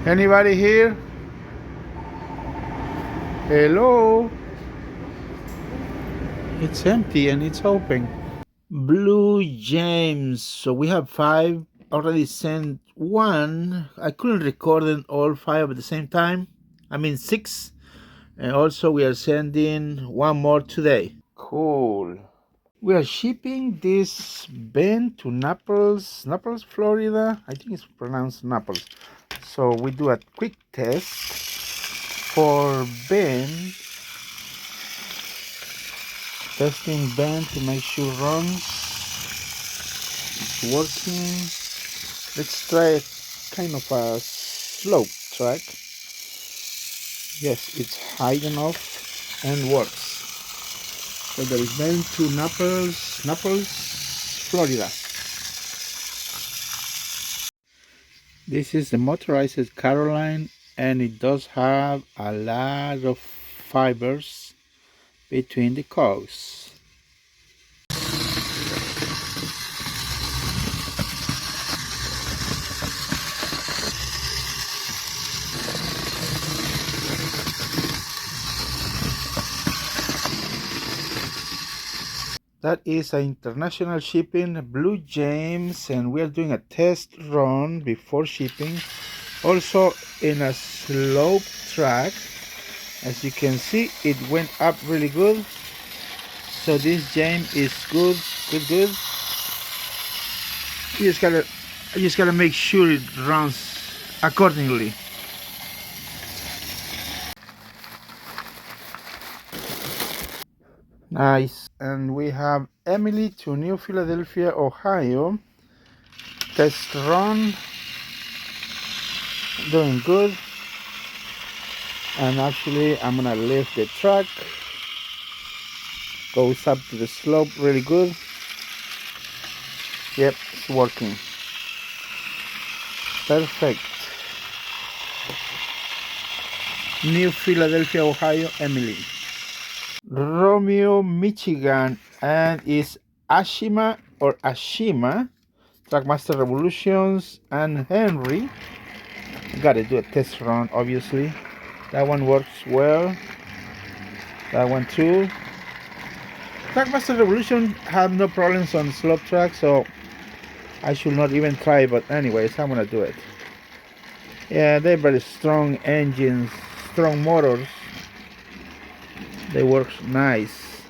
Anybody here? Hello? It's empty and it's open. Blue James. So we have 5. Already sent 1. I couldn't record them all 5 at the same time. I mean 6. And also we are sending 1 more today. Cool. We are shipping this Ben to Naples, Florida. I think it's pronounced Naples. So we do a quick test for Ben. Testing Ben to make sure runs. It's working. Let's try kind of a slope track. Yes, it's high enough and works. So there is Ben to Naples, Florida. This is the motorized Caroline, and it does have a lot of fibers between the cogs. That is an international shipping Blue James, and we are doing a test run before shipping. Also in a slope track. As you can see, it went up really good. So this James is good. You just gotta make sure it runs accordingly. Nice. And we have Emily to New Philadelphia, Ohio. Test run. Doing good. And actually I'm gonna lift the truck. Goes up to the slope really good. Yep, it's working. Perfect. New Philadelphia, Ohio, Emily. Romeo, Michigan, and is Ashima Trackmaster Revolutions, and Henry. Gotta do a test run, obviously. That one works well. That one too. Trackmaster Revolution had no problems on slope track, so I should not even try, but anyways, I'm gonna do it. Yeah, they're very strong engines, strong motors. They work nice.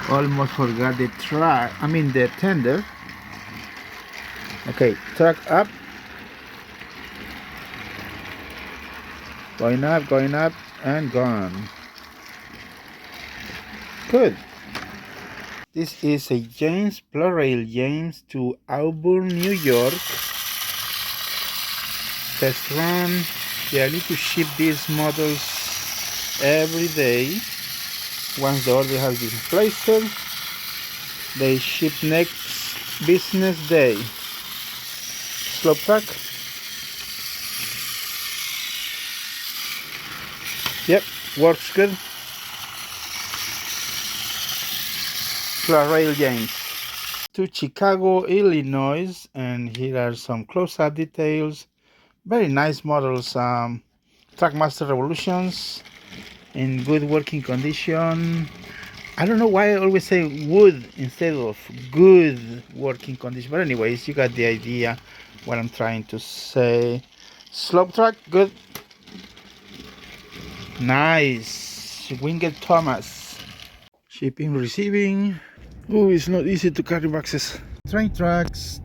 Almost forgot the the tender. Okay, truck up. Going up, and gone. Good. This is a James Plarail James to Auburn, New York. Test run. Yeah, I need to ship these models every day. Once the order has been placed, they ship next business day. Slope track. Yep, works good. Plarail James to Chicago, Illinois, and here are some close-up details. Very nice models. Trackmaster Revolutions in good working condition. I don't know why I always say wood instead of good working condition, but anyways, you got the idea what I'm trying to say. Slope track, good. Nice. Winged Thomas. Shipping, receiving. Oh, it's not easy to carry boxes. Train tracks.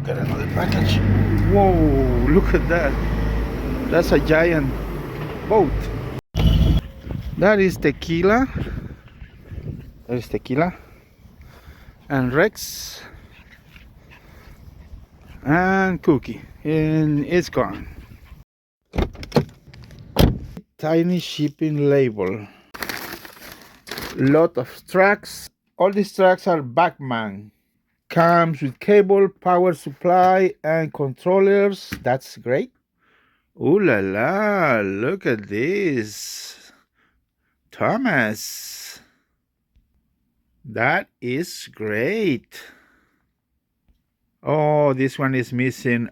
Got another package. Whoa, look at that. That's a giant boat. That is Tequila. And Rex. And Cookie. And it's gone. Tiny shipping label. Lot of tracks. All these tracks are Bachmann. Comes with cable, power supply, and controllers. That's great. Ooh la la, look at this. Thomas. That is great. Oh, this one is missing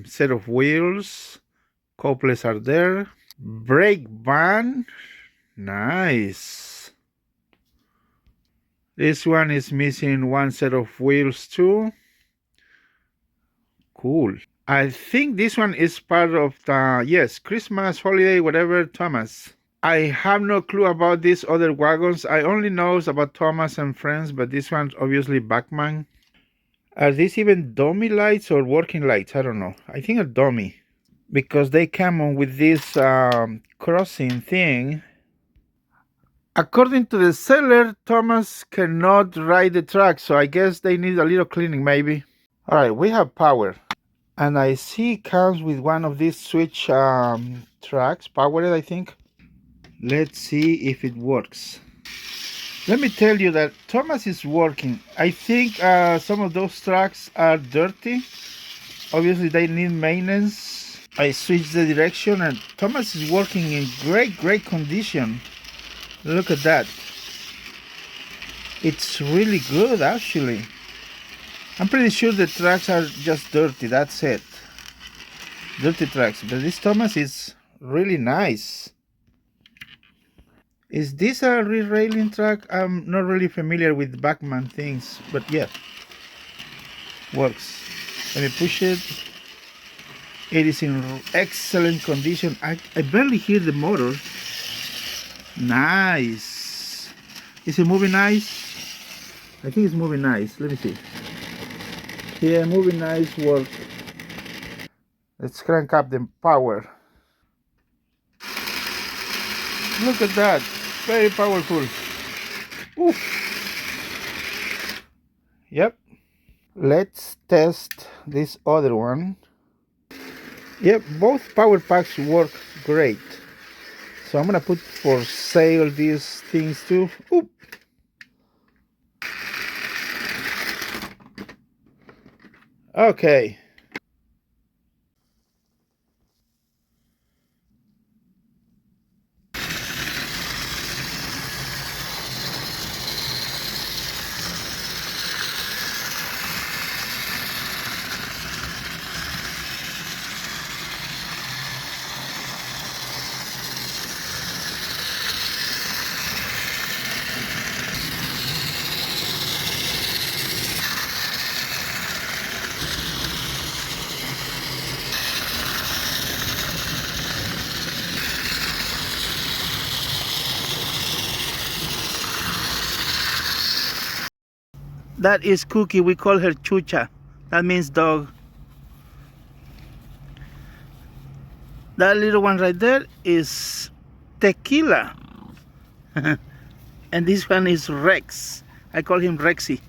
set of wheels. Couplets are there. Brake band. Nice. This one is missing one set of wheels too. Cool. I think this one is part of the, yes, Christmas, holiday, whatever, Thomas. I have no clue about these other wagons. I only know about Thomas and Friends, but this one's obviously Bachmann. Are these even dummy lights or working lights? I don't know. I think a dummy. Because they come on with this crossing thing. According to the seller, Thomas cannot ride the track, so I guess they need a little cleaning maybe. Alright, we have power. And I see it comes with one of these switch tracks, powered I think. Let's see if it works. Let me tell you that Thomas is working. I think some of those tracks are dirty. Obviously they need maintenance. I switched the direction and Thomas is working in great condition. Look at that. It's really good actually. I'm pretty sure the tracks are just dirty, that's it. Dirty tracks, but this Thomas is really nice. Is this a re-railing track? I'm not really familiar with Bachmann things, but yeah, works. Let me push it. It is in excellent condition. I barely hear the motor. Nice. Is it moving nice? I think it's moving nice. Let me see. Yeah, moving nice work. Let's crank up the power. Look at that. Very powerful. Ooh. Yep. Let's test this other one. Yep, both power packs work great. So I'm gonna put for sale these things too. Oop. Okay. That is Cookie. We call her Chucha. That means dog. That little one right there is Tequila. And this one is Rex. I call him Rexy.